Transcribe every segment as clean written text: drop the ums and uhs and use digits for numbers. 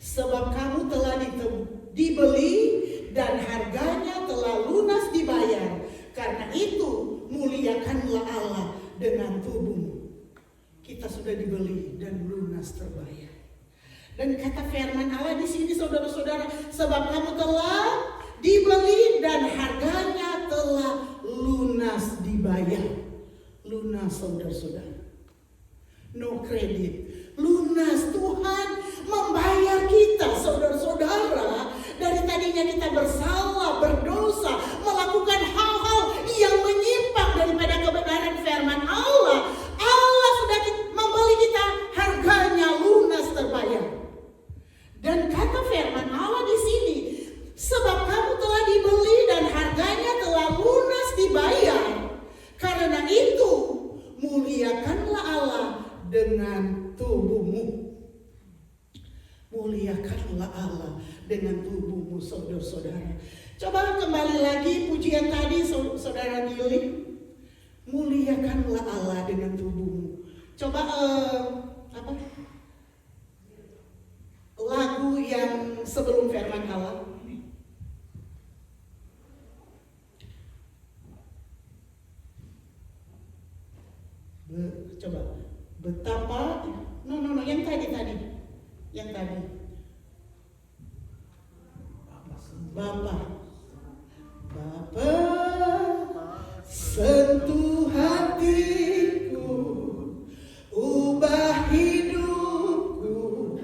Sebab kamu telah dibeli dan harganya telah lunas dibayar. Karena itu muliakanlah Allah dengan tubuhmu. Kita sudah dibeli dan lunas terbayar. Dan kata firman Allah di sini saudara-saudara, sebab kamu telah dibeli dan harganya telah lunas dibayar. Lunas saudara-saudara. No kredit. Lunas, Tuhan membayar kita saudara-saudara. Dari tadinya kita bersalah, berdosa, melakukan hal-hal yang menyimpang daripada kebenaran firman Allah. Allah sudah membeli kita, harganya lunas terbayar. Dan kata firman Allah di sini, sebab kamu telah dibeli dan harganya telah lunas dibayar. Karena itu muliakanlah Allah dengan tubuhmu. Muliakanlah Allah dengan tubuhmu saudara-saudara. Coba kembali lagi pujian tadi saudara Gili. Muliakanlah Allah dengan tubuhmu. Coba lagu yang sebelum firman Allah. Coba betapa yang tadi Bapa sentuh hatiku, ubah hidupku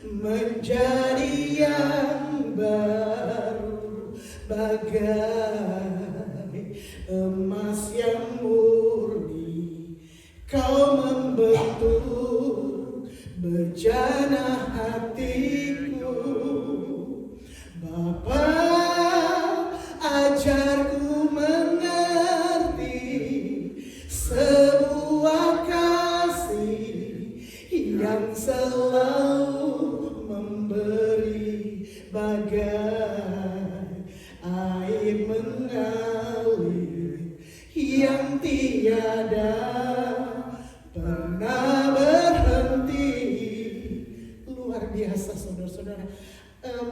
menjadi yang baru, bagai emas yang murni. Kau membentuk bejana hatiku. Bapa, ajarku mengerti sebuah kasih yang selalu memberi, bagai air mengalir yang tiada pernah berhenti. Luar biasa saudara-saudara.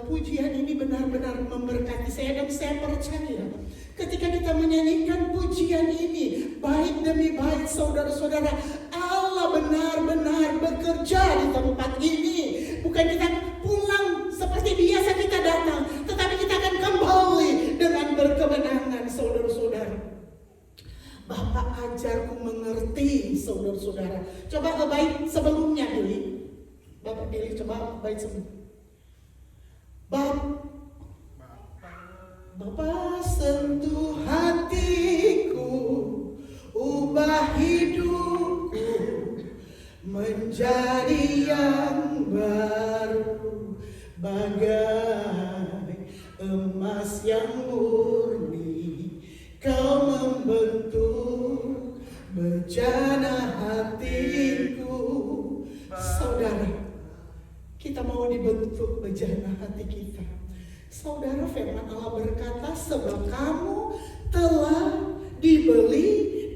Pujian ini benar-benar memberkati saya dan saya percaya ketika kita menyanyikan pujian ini baik demi baik saudara-saudara, Allah benar-benar bekerja di tempat ini. Bukan kita pulang seperti biasa kita datang, tetapi kita akan kembali dengan berkemenangan saudara-saudara. Bapak ajarku mengerti saudara-saudara. Coba baik sebelumnya Billy. Bapak Billy coba baik sebelumnya. Bapa sentuh hatiku, ubah hidupku menjadi yang baru, bagai emas yang murni. Kau membentuk bejana hatiku. Saudara, kita mau dibentuk bejana hati kita. Saudara, firman Allah berkata, sebab kamu telah dibeli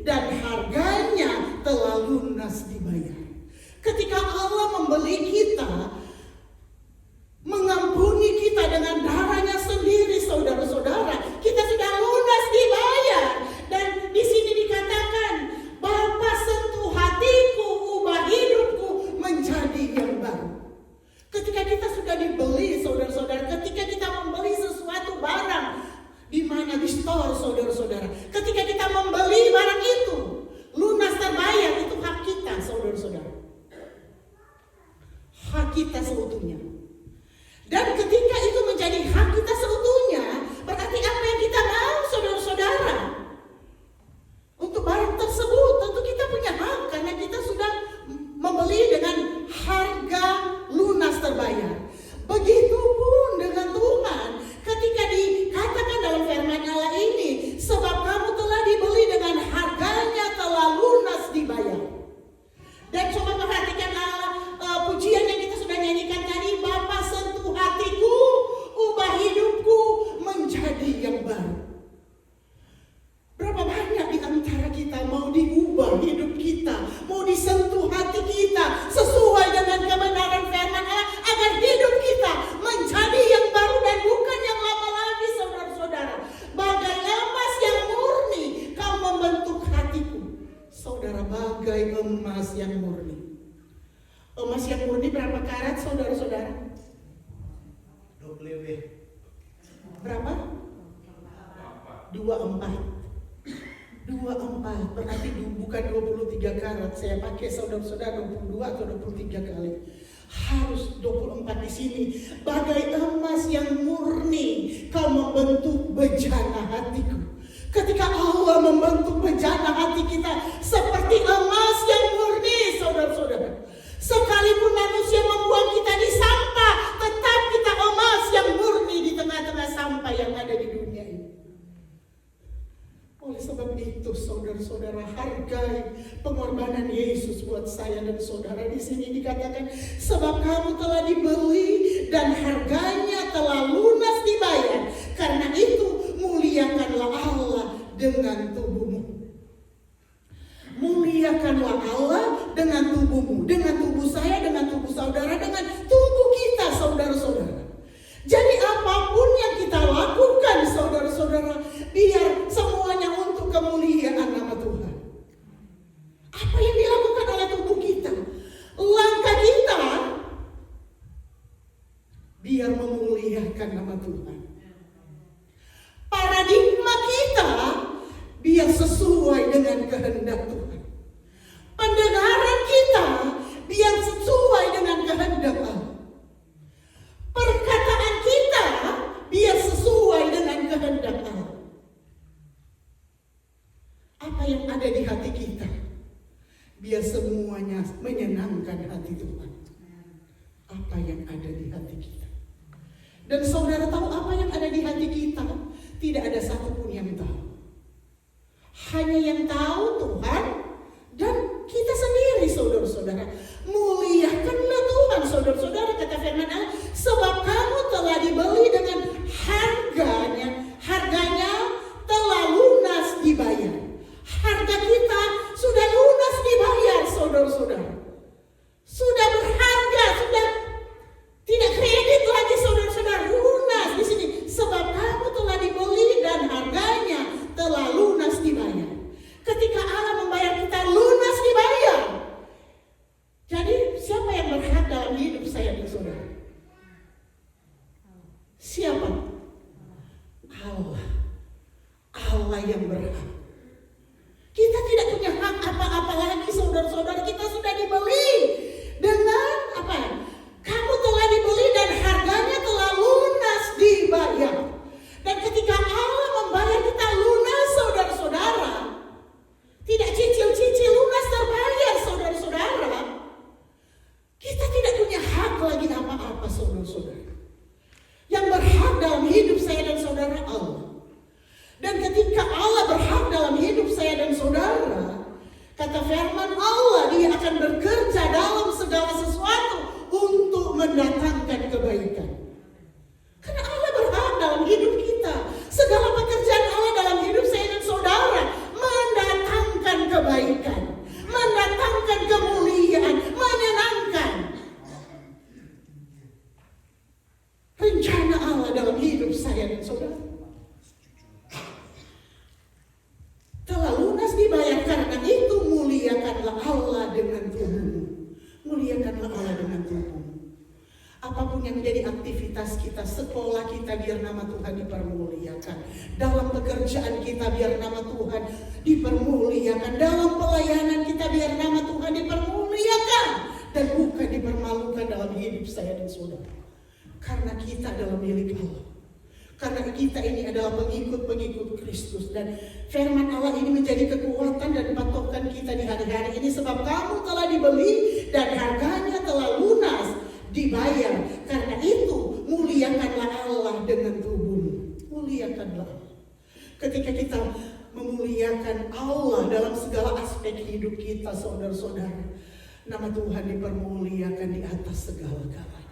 dan harganya telah lunas dibayar. Ketika Allah membeli kita, mengampuni kita dengan darahnya sendiri, saudara-saudara, kita sudah lunas dibayar. Dan di sini dikatakan, Bapa sentuh hatiku, ubah hidupku menjadi yang baru. Ketika kita sudah dibeli, saudara-saudara, ketika kita membeli sesuatu barang, di mana di store, saudara-saudara, ketika kita membeli barang itu, lunas terbayar, itu hak kita, saudara-saudara. Hak kita seutuhnya. Dan ketika itu menjadi hak kita seutuhnya, berarti apa yang kita mau, saudara-saudara? Untuk barang tersebut, tentu kita punya hak, karena kita sudah membeli dengan harga lunas terbayar. Begitupun dengan Tuhan, ketika dikatakan dalam firman Allah ini, sebab kamu telah dibeli dengan harganya telah lunas dibayar. Dan coba perhatikan pujian yang kita sudah nyanyikan tadi, Bapa sentuh hatiku, ubah hidup 24 berarti bukan 23 karat. Saya pakai saudara-saudara 22 atau 23 kali. Harus 24 di sini. Bagai emas yang murni kau membentuk bejana hatiku. Ketika Allah membentuk bejana hati kita seperti emas yang murni, saudara-saudara. Sekalipun manusia membuang kita di sampah, tetap kita emas yang murni di tengah-tengah sampah yang ada di dunia ini. Oleh sebab itu, saudara-saudara, hargai pengorbanan Yesus buat saya dan saudara. Di sini dikatakan, sebab kamu telah dibeli dan harganya telah lunas dibayar. Karena itu, muliakanlah Allah dengan tubuhmu. Muliakanlah Allah dengan tubuhmu, dengan tubuh saya, dengan tubuh saudara, dengan tubuh kita, saudara-saudara. Jadi apapun yang kita lakukan, saudara-saudara, biar semuanya untuk kemuliaan nama Tuhan. Apa yang dilakukan oleh tubuh kita, langkah kita, biar memuliakan nama Tuhan. Paradigma kita biar sesuai dengan kehendak Tuhan. Pendengaran kita biar sesuai dengan kehendak Allah. Perkataan kita biar sesuai dengan kehendak Allah. Apa yang ada di hati kita biar semuanya menyenangkan hati Tuhan. Apa yang ada di hati kita. Dan saudara tahu apa yang ada di hati kita? Tidak ada satupun yang tahu. Hanya yang tahu Tuhan dan kita sendiri, saudara-saudara. Muliakanlah Tuhan, saudara-saudara, kata firman Allah. Sebab kamu telah dibeli dengan harganya telah lunas dibayar. Harga kita sudah lunas dibayar, saudara-saudara. Sudah berharga, sudah tidak kredit lagi, saudara-saudara. Lunas di sini. Sebab kamu telah dibeli dan harganya telah lunas dibayar. Ketika Allah membayar kita, lunas dibayar. Jadi siapa yang berhak dalam hidup saya dan saudara? Siapa? Allah. Allah yang berhak. Kita tidak punya hak apa-apa lagi, saudara-saudara. Kita sudah dibeli dengan apa ya? Kamu telah dibeli dan harganya telah lunas dibayar. Dan ketika Allah membayar kita lunas, saudara-saudara, tidak cicil-cicil, lunas terbayar, saudara-saudara, kita tidak punya hak lagi apa-apa, saudara-saudara. Yang berhak dalam hidup saya dan saudara Allah. Dan ketika Allah berhak dalam hidup saya dan saudara, kata firman Allah, Dia akan bekerja dalam segala sesuatu untuk mendatangkan kebaikan. Karena Allah berhak dalam hidup kita. Segala pekerjaan Allah dalam hidup saya dan saudara mendatangkan kebaikan, mendatangkan kemuliaan, menyenangkan. Rencana Allah dalam hidup saya dan saudara telah lunas dibayar. Karena itu muliakanlah Allah dengan tubuhmu. Muliakanlah Allah dengan tubuhmu. Apapun yang menjadi aktivitas kita, sekolah kita, biar nama Tuhan dipermuliakan. Dalam pekerjaan kita, biar nama Tuhan dipermuliakan. Dalam pelayanan kita, biar nama Tuhan dipermuliakan. Dan bukan dipermalukan dalam hidup saya dan saudara. Karena kita adalah milik Allah. Karena kita ini adalah pengikut-pengikut Kristus. Dan firman Allah ini menjadi kekuatan dan patokan kita di hari-hari ini. Sebab kamu telah dibeli dan harganya telah lunas dibayar. Karena itu muliakanlah Allah dengan tubuhmu. Muliakanlah Allah. Ketika kita memuliakan Allah dalam segala aspek hidup kita, saudara-saudara, nama Tuhan dipermuliakan di atas segala-galanya.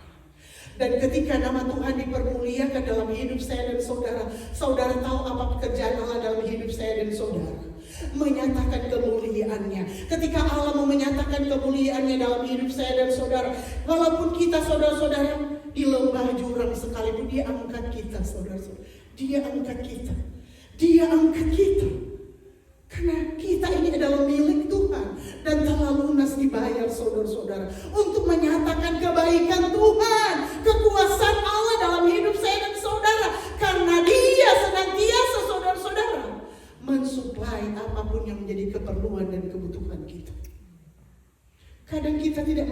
Dan ketika nama Tuhan dipermuliakan dalam hidup saya dan saudara, saudara tahu apa pekerjaan Allah dalam hidup saya dan saudara? Menyatakan kemuliaannya. Ketika Allah mau menyatakan kemuliaannya dalam hidup saya dan saudara, walaupun kita saudara-saudara di lembah jurang sekalipun, Dia angkat kita, saudara-saudara. Dia angkat kita. Dia angkat kita. Karena kita ini adalah milik Tuhan dan telah lunas dibayar, saudara-saudara, untuk menyatakan kebaikan Tuhan, kekuasaan Allah dalam hidup saya dan saudara. Karena Dia senantiasa, saudara-saudara,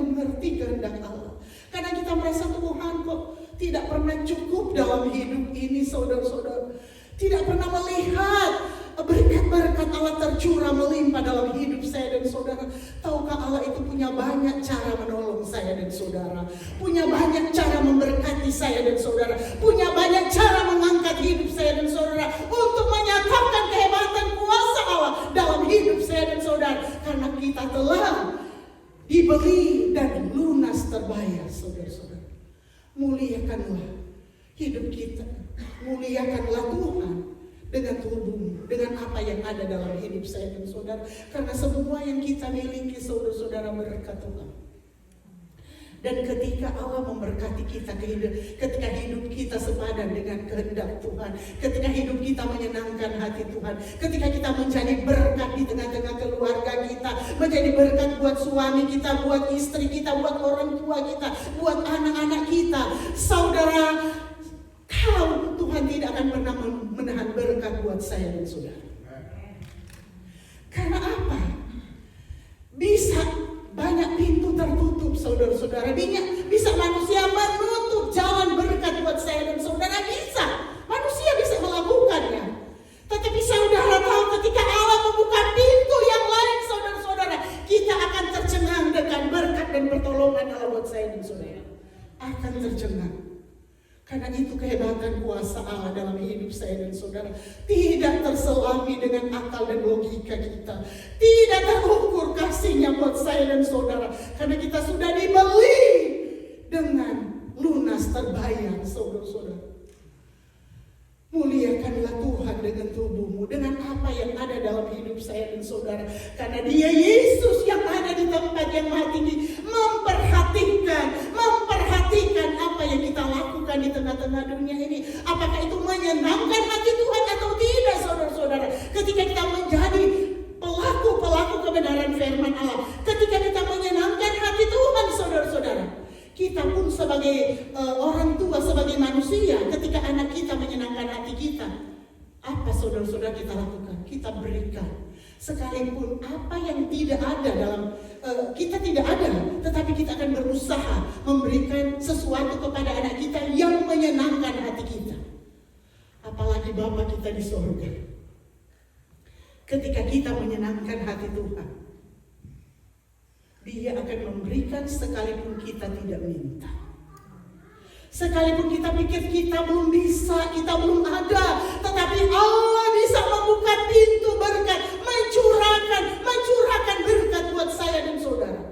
mengerti kehendak Allah. Karena kita merasa Tuhan kok tidak pernah cukup dalam hidup ini, saudara-saudara. Tidak pernah melihat berkat-berkat Allah tercurah melimpah dalam hidup saya dan saudara. Tahukah Allah itu punya banyak cara menolong saya dan saudara. Punya banyak cara memberkati saya dan saudara. Punya banyak cara mengangkat hidup saya dan saudara. Untuk menyatakan kehebatan kuasa Allah dalam hidup saya dan saudara. Karena kita telah dibeli dan lunas terbayar, saudara-saudara. Muliakanlah hidup kita. Muliakanlah Tuhan dengan tubuhmu, dengan apa yang ada dalam hidup saya dan saudara. Karena semua yang kita miliki, saudara-saudara, berkat Tuhan. Dan ketika Allah memberkati kita, ketika hidup kita sepadan dengan kehendak Tuhan, ketika hidup kita menyenangkan hati Tuhan, ketika kita menjadi berkat di tengah-tengah keluarga kita, menjadi berkat buat suami kita, buat istri kita, buat orang tua kita, buat anak-anak kita, saudara, Tuhan tidak akan pernah menahan berkat buat saya dan saudara. Karena apa? Bisa banyak pintu tertutup, saudara-saudara. Bisa manusia menutup jalan berkat buat saya dan saudara. Bisa. Manusia bisa melakukannya. Tetapi saudara tahu, ketika Allah membuka pintu yang lain, saudara-saudara, kita akan tercengang dengan berkat dan pertolongan Allah buat saya dan saudara. Akan tercengang. Karena itu kehebatan kuasa Allah dalam hidup saya dan saudara tidak terselami dengan akal dan logika kita. Tidak terukur kasihnya buat saya dan saudara. Karena kita sudah dibeli dengan lunas terbayar, saudara-saudara. Muliakanlah Tuhan dengan tubuhmu, dengan apa yang ada dalam hidup saya dan saudara. Karena Dia Yesus yang ada di tempat yang maha tinggi memperhatikan apa yang kita lakukan di tengah-tengah dunia ini. Apakah itu menyenangkan hati Tuhan atau tidak, saudara-saudara? Ketika kita menjadi pelaku kebenaran firman Allah, ketika kita menyenangkan hati Tuhan, saudara-saudara, kita pun sebagai orang tua, sebagai manusia, ketika anak kita menyenangkan hati kita, apa saudara-saudara kita lakukan? Kita berikan. Sekalipun apa yang tidak ada dalam kita tidak ada, tetapi kita akan berusaha memberikan sesuatu kepada anak kita yang menyenangkan hati kita. Apalagi Bapa kita di surga. Ketika kita menyenangkan hati Tuhan, Dia akan memberikan sekalipun kita tidak minta. Sekalipun kita pikir kita belum bisa, kita belum ada, tetapi Allah bisa membuka pintu berkat, mencurahkan berkat buat saya dan saudara.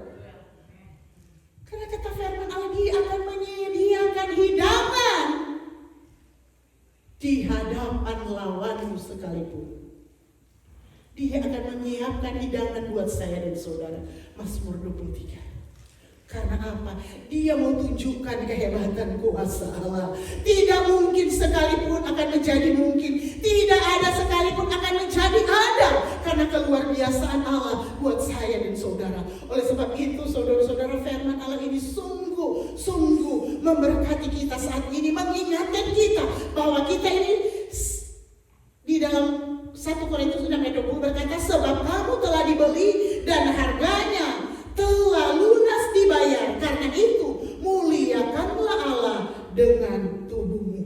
Karena kata firman Allah, Dia akan menyediakan hidangan di hadapan lawanmu sekalipun. Dia akan menyiapkan hidangan buat saya dan saudara. Mazmur 23. Karena apa? Dia mau tunjukkan kehebatan kuasa Allah. Tidak mungkin sekalipun akan menjadi mungkin. Tidak ada sekalipun akan menjadi ada. Karena keluar biasaan Allah buat saya dan saudara. Oleh sebab itu, saudara-saudara, firman Allah ini sungguh memberkati kita saat ini. Mengingatkan kita bahwa kita ini di dalam 1 Korintus 6 ayat 20 berkata, sebab kamu telah dibeli dan harganya telah lunas dibayar. Karena itu muliakanlah Allah dengan tubuhmu.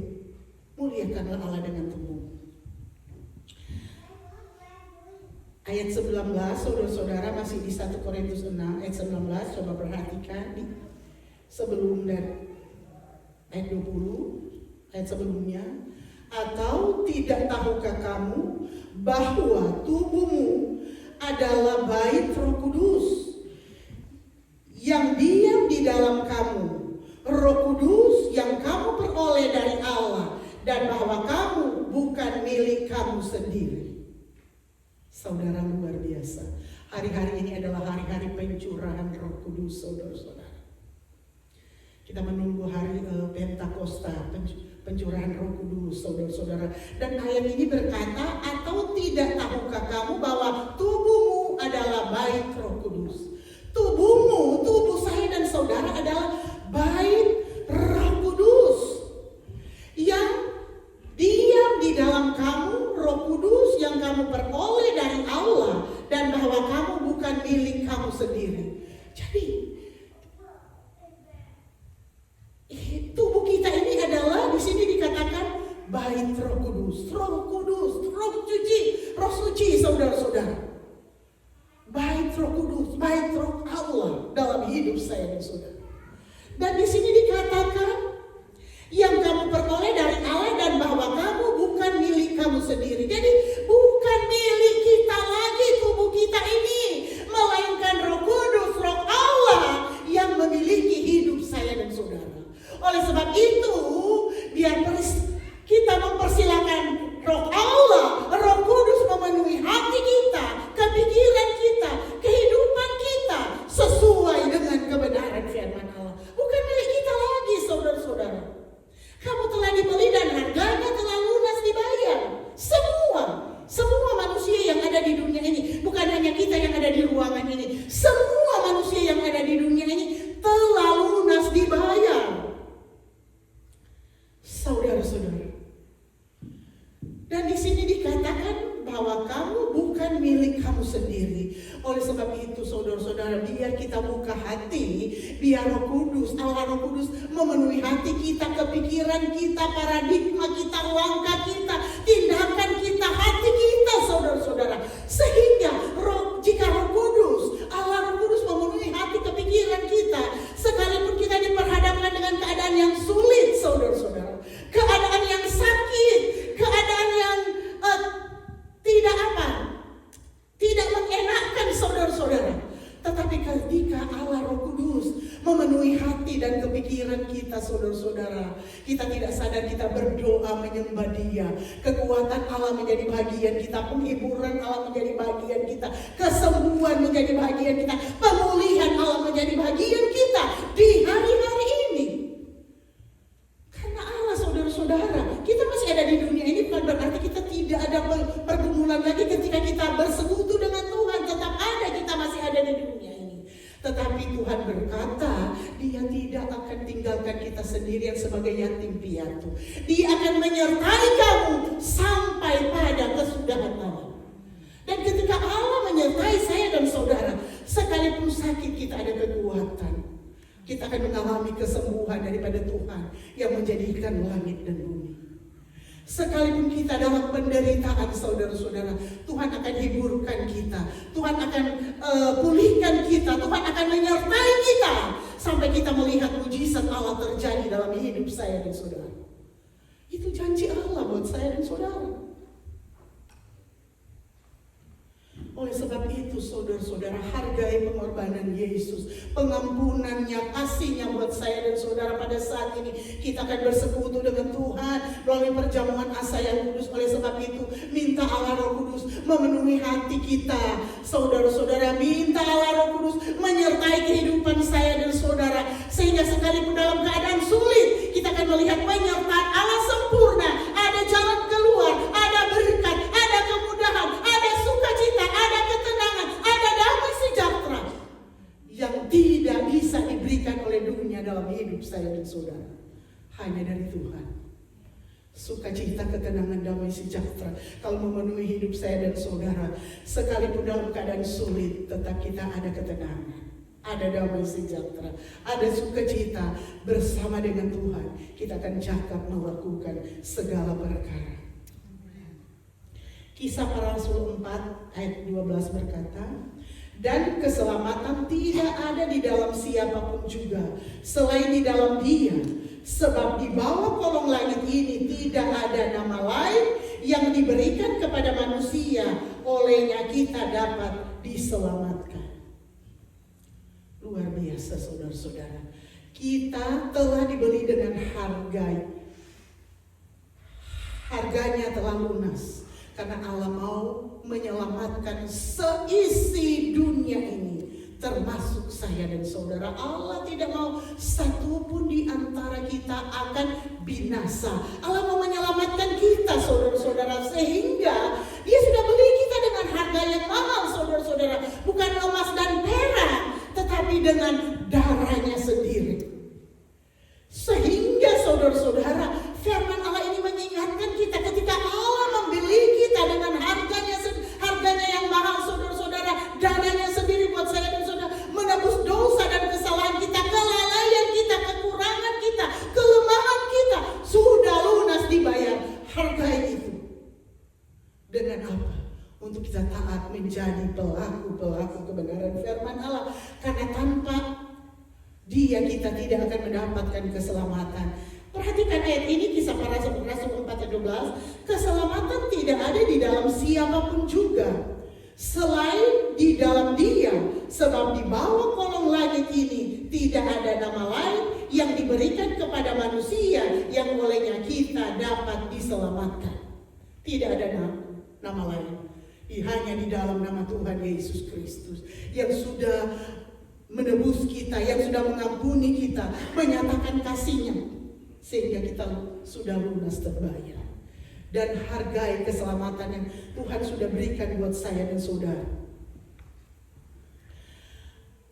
Muliakanlah Allah dengan tubuhmu. Ayat 19, saudara-saudara, masih di 1 Korintus 6 ayat 19. Coba perhatikan di sebelum dan ayat 20, ayat sebelumnya. Atau tidak tahukah kamu bahwa tubuhmu adalah bait Roh Kudus yang diam di dalam kamu, Roh Kudus yang kamu peroleh dari Allah, dan bahwa kamu bukan milik kamu sendiri. Saudara, luar biasa. Hari-hari ini adalah hari-hari pencurahan Roh Kudus, saudara-saudara. Kita menunggu hari Pentakosta, pencurahan Roh Kudus, saudara-saudara. Dan ayat ini berkata, atau tidak tahukah kamu bahwa tubuhmu adalah bait Roh Kudus. Tubuhmu, tubuh saya dan saudara adalah bait Roh Kudus yang diam di dalam kamu, Roh Kudus yang kamu peroleh dari Allah, dan bahwa kamu bukan milik kamu sendiri. Jadi bait Roh Kudus, Roh suci, saudara-saudara. Bait Roh Kudus, bait Roh Allah dalam hidup saya dan saudara. Dan di sini dikatakan yang kamu peroleh dari Allah dan bahwa kamu bukan milik kamu sendiri. Jadi bukan milik kita lagi tubuh kita ini, melainkan Roh Kudus, Roh Allah yang memiliki hidup saya dan saudara. Oleh sebab itu, biar kita mempersilakan Roh Allah, Roh Kudus memenuhi hati kita, kepikiran kita, kehidupan kita sesuai dengan kebenaran firman Allah. Bukan milik kita lagi, saudara-saudara. Kamu telah dibeli dan harganya telah lunas dibayar. Semua manusia yang ada di dunia ini, bukan hanya kita yang ada di ruangan ini, semua manusia yang ada di dunia ini telah lunas dibayar. Saudara-saudara. Dan di sini dikatakan bahwa kamu bukan milik kamu sendiri. Oleh sebab itu, saudara-saudara, biar kita buka hati, biar Roh Kudus, Allah Roh Kudus memenuhi hati kita, kepikiran kita, paradigma kita, langkah kita, tindakan kita, hati kita, saudara-saudara. Sehingga jika Roh Kudus, Allah Roh Kudus memenuhi hati, kepikiran kita, sekalipun kita diperhadapkan dengan keadaan yang sulit, saudara-saudara, keadaan yang sakit, keadaan yang tidak mengenakan, saudara-saudara. Tetapi ketika Allah Roh Kudus memenuhi hati dan kepikiran kita, saudara-saudara, kita tidak sadar kita berdoa menyembah Dia. Kekuatan Allah menjadi bagian kita, penghiburan Allah menjadi bagian kita, kesembuhan menjadi bagian kita, pemulihan Allah menjadi bagian kita di hari-hari ini. Karena Allah, saudara-saudara, kita masih ada di dunia ini bukan berarti kita tidak ada pergumulan lagi ketika kita bersekutu dengan Tuhan. Tetap ada, kita masih ada di dunia ini. Tetapi Tuhan berkata, Dia tidak akan tinggalkan kita sendirian sebagai yatim piatu. Dia akan menyertai kamu sampai pada kesudahan Allah. Dan ketika Allah menyertai saya dan saudara, sekalipun sakit kita ada kekuatan. Kita akan mengalami kesembuhan daripada Tuhan yang menjadikan langit dan bumi. Sekalipun kita dalam penderitaan, saudara-saudara, Tuhan akan hiburkan kita. Tuhan akan pulihkan kita. Tuhan akan menyertai kita sampai kita melihat mujizat Allah terjadi dalam hidup saya dan saudara. Itu janji Allah buat saya dan saudara. Oleh sebab itu, saudara-saudara, hargai pengorbanan Yesus, pengampunannya, kasihnya buat saya dan saudara. Pada saat ini kita akan bersekutu dengan Tuhan melalui perjamuan asa yang kudus. Oleh sebab itu, minta Allah Roh Kudus memenuhi hati kita, saudara-saudara. Minta Allah Roh Kudus menyertai kehidupan saya dan saudara, sehingga sekalipun dalam keadaan sulit, kita akan melihat penyertaan Allah sempurna. Ada jalan keluar, ada berkat, ada kemudahan, ada sukacita, ada ketenangan, ada damai sejahtera yang tidak bisa diberikan oleh dunia dalam hidup saya dan saudara. Hanya dari Tuhan. Sukacita, ketenangan, damai sejahtera kalau memenuhi hidup saya dan saudara. Sekalipun dalam keadaan sulit, tetap kita ada ketenangan, ada damai sejahtera, ada sukacita bersama dengan Tuhan. Kita akan cakap melakukan segala perkara. Kisah Para Rasul 4 ayat 12 berkata, dan keselamatan tidak ada di dalam siapapun juga selain di dalam Dia, sebab di bawah kolong langit ini tidak ada nama lain yang diberikan kepada manusia olehnya kita dapat diselamatkan. Luar biasa, saudara-saudara. Kita telah dibeli dengan harganya telah lunas. Karena Allah mau menyelamatkan seisi dunia ini, termasuk saya dan saudara. Allah tidak mau satupun di antara kita akan binasa. Allah mau menyelamatkan kita, saudara-saudara, sehingga Dia sudah beli kita dengan harga yang mahal, saudara-saudara. Bukan emas dan perak, tetapi dengan darahnya sendiri. Sehingga saudara-saudara, firman Allah ini mengingatkan kita ketika Allah membeli kita dengan harganya yang mahal, saudara-saudara, darahnya sendiri buat saya dan saudara, menebus dosa dan kesalahan kita, kelalaian kita, kekurangan kita, kelemahan kita, sudah lunas dibayar. Harga menjadi pelaku-pelaku kebenaran firman Allah. Karena tanpa Dia kita tidak akan mendapatkan keselamatan. Perhatikan ayat ini, Kisah Para Rasul 4:12. Keselamatan tidak ada di dalam siapapun juga selain di dalam Dia, sebab di bawah kolong langit ini tidak ada nama lain yang diberikan kepada manusia yang olehnya kita dapat diselamatkan. Tidak ada nama lain, hanya di dalam nama Tuhan Yesus Kristus yang sudah menebus kita, yang sudah mengampuni kita, menyatakan kasih-Nya, sehingga kita sudah lunas terbayar. Dan hargai keselamatan yang Tuhan sudah berikan buat saya dan saudara.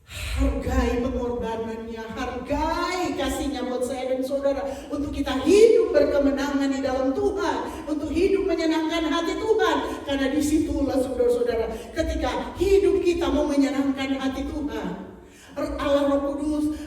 Hargai pengorbanannya, hargai kasih-Nya buat saya dan saudara, untuk kita hidup berkemenangan di dalam Tuhan, untuk hidup menyenangkan hati Tuhan. Karena disitulah saudara-saudara, ketika hidup kita mau menyenangkan hati Tuhan, Allah Roh Kudus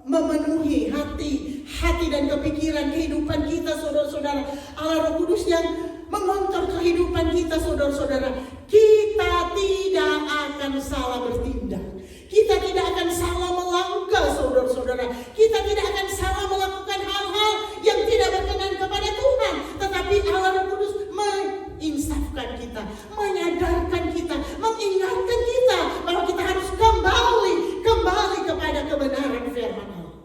memenuhi hati dan kepikiran kehidupan kita, saudara-saudara. Allah Roh Kudus yang mengontrol kehidupan kita, saudara-saudara. Kita tidak akan salah bertindak. Kita tidak akan salah melangkah, saudara-saudara. Kita tidak akan salah melakukan hal-hal yang tidak berkenan kepada Tuhan. Tetapi Allah Roh Kudus menginsafkan kita, menyadarkan kita, mengingatkan kita bahwa kita harus kembali kepada kebenaran firman Allah.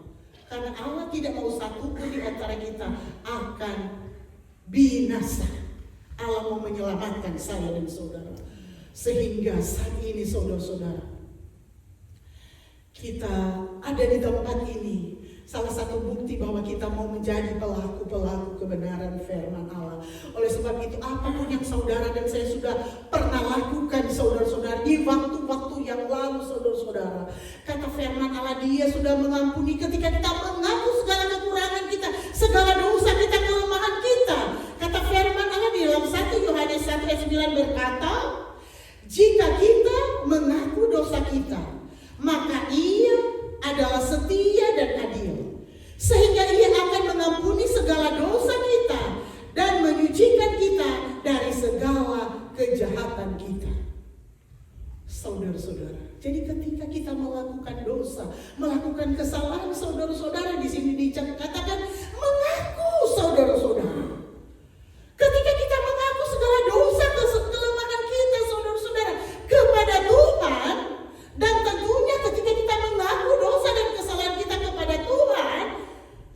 Karena Allah tidak mau satu pun di antara kita akan binasa. Allah mau menyelamatkan saya dan saudara. Sehingga saat ini, saudara-saudara, kita ada di tempat ini, salah satu bukti bahwa kita mau menjadi pelaku-pelaku kebenaran firman Allah. Oleh sebab itu, apapun yang saudara dan saya sudah pernah lakukan, saudara-saudara, di waktu-waktu yang lalu, saudara-saudara, kata firman Allah, Dia sudah mengampuni ketika kita mengaku segala kekurangan kita, segala dosa kita, kelemahan kita. Kata firman Allah di dalam 1 Yohanes 1:9 berkata, jika kita mengaku dosa kita, maka Ia adalah setia dan adil, sehingga Ia akan mengampuni segala dosa kita dan menyucikan kita dari segala kejahatan kita. Saudara-saudara, jadi ketika kita melakukan dosa, melakukan kesalahan, saudara-saudara, di sini dikatakan mengaku, saudara-saudara. Ketika kita mengaku segala dosa, kelemahan kita, saudara-saudara, kepada Tuhan, dan tentunya ketika kita mengaku dosa dan kesalahan kita kepada Tuhan,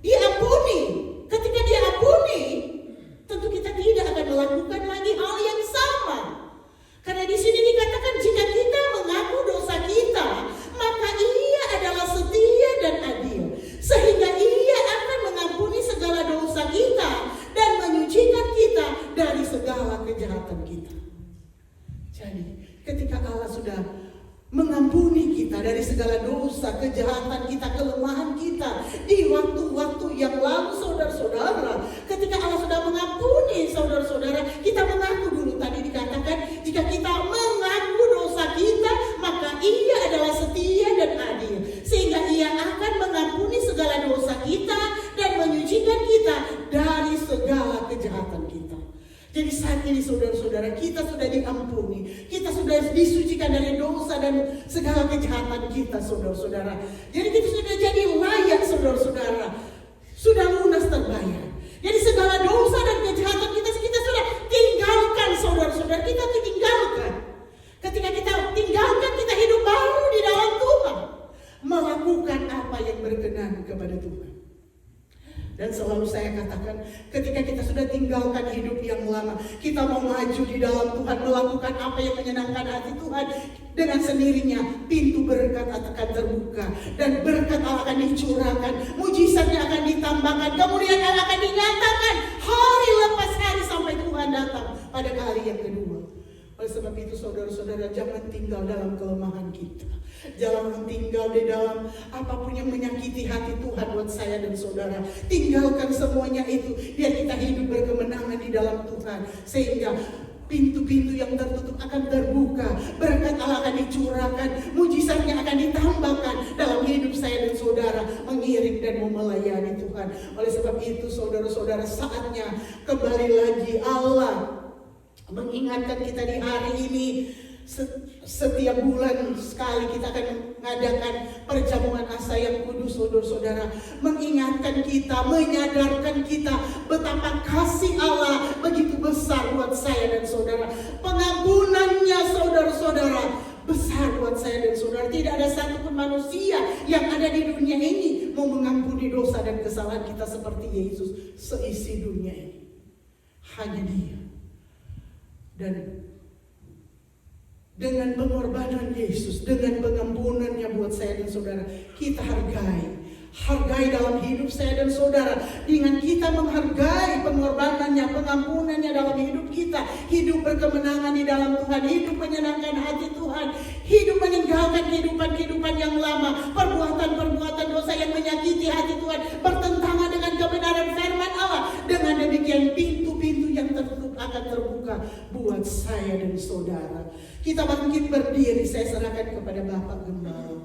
diampuni. Ketika diampuni, tentu kita tidak akan melakukan lagi hal yang sama. Karena di sini dikatakan jika kita mengaku dosa kita, maka Ia adalah setia dan adil, sehingga Ia akan mengampuni segala dosa kita dan menyucikan kita dari segala kejahatan kita. Jadi, ketika Allah sudah mengampuni kita dari segala dosa, kejahatan kita, kelemahan kita di waktu-waktu yang lalu, saudara-saudara, ketika Allah sudah mengampuni, saudara-saudara, kita mengaku dulu. Tadi dikatakan jika kita mengaku dosa kita, maka Ia adalah setia dan adil, sehingga Ia akan mengampuni segala dosa kita dan menyucikan kita dari segala kejahatan kita. Jadi saat ini, saudara-saudara, kita sudah diampuni, kita sudah disucikan dari dosa dan segala kejahatan kita, saudara-saudara. Jadi kita sudah jadi layak, saudara-saudara, sudah lunas terbayar. Jadi segala dosa dan kejahatan kita sudah tinggalkan, saudara-saudara, kita tinggalkan. Ketika kita tinggalkan, kita hidup baru di dalam Tuhan, melakukan apa yang berkenan kepada Tuhan. Dan selalu saya katakan, ketika kita sudah tinggalkan hidup yang lama, kita mau maju di dalam Tuhan, melakukan apa yang menyenangkan hati Tuhan, dengan sendirinya pintu berkat akan terbuka, dan berkat Allah akan dicurahkan, mujizatnya akan ditambahkan, kemuliaan akan dinyatakan hari lepas hari sampai Tuhan datang pada kali yang kedua. Oleh sebab itu, saudara-saudara, jangan tinggal dalam kelemahan kita. Jangan tinggal di dalam apapun yang menyakiti hati Tuhan buat saya dan saudara. Tinggalkan semuanya itu, biar kita hidup berkemenangan di dalam Tuhan, sehingga pintu-pintu yang tertutup akan terbuka, berkat Allah akan dicurahkan, mujizatnya akan ditambahkan dalam hidup saya dan saudara, mengiring dan melayani Tuhan. Oleh sebab itu, saudara-saudara, saatnya kembali lagi Allah mengingatkan kita di hari ini Setiap bulan sekali kita akan mengadakan perjamuan asa yang kudus, saudara-saudara, mengingatkan kita, menyadarkan kita betapa kasih Allah begitu besar buat saya dan saudara. Pengampunannya, saudara-saudara, besar buat saya dan saudara. Tidak ada satupun manusia yang ada di dunia ini mau mengampuni dosa dan kesalahan kita seperti Yesus seisi dunia ini. Hanya Dia. Dan dengan pengorbanan Yesus, dengan pengampunannya buat saya dan saudara, kita hargai dalam hidup saya dan saudara. Dengan kita menghargai pengorbanannya, pengampunannya dalam hidup kita, hidup berkemenangan di dalam Tuhan, hidup menyenangkan hati Tuhan, hidup meninggalkan kehidupan yang lama, perbuatan-perbuatan dosa yang menyakiti hati Tuhan, bertentangan dengan kebenaran firman Allah. Dengan demikian pintu-pintu yang tertutup akan terbuka buat saya dan saudara. Kita bangkit berdiri, saya serahkan kepada Bapak Gembala.